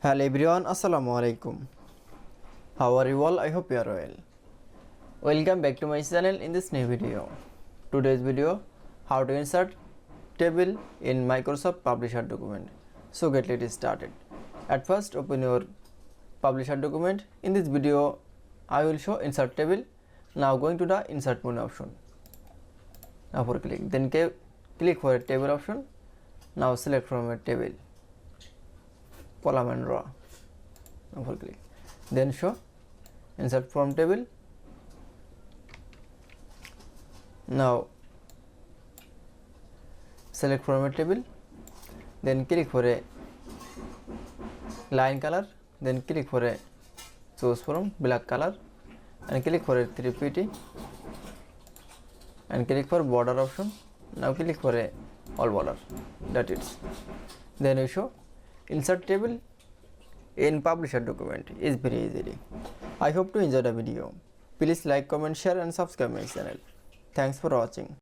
Hello everyone, Assalamu alaikum. How are you all? I hope you are well. Welcome back to my channel in this new video. Today's video, how to insert table in Microsoft Publisher document. So get it started. At first, open your Publisher document. In this video, I will show insert table. Now going to the insert menu option. Now for click, then click for a table option. Now select from a table, column and row. Now for click, then show insert from table. Now select from a table, then click for a line color, then click for a choose from black color and click for a 3pt and click for border option. Now click for a all border. That is, then you show insert table in Publisher document is very easily. I hope to enjoy the video. Please like, comment, share and subscribe my channel. Thanks for watching.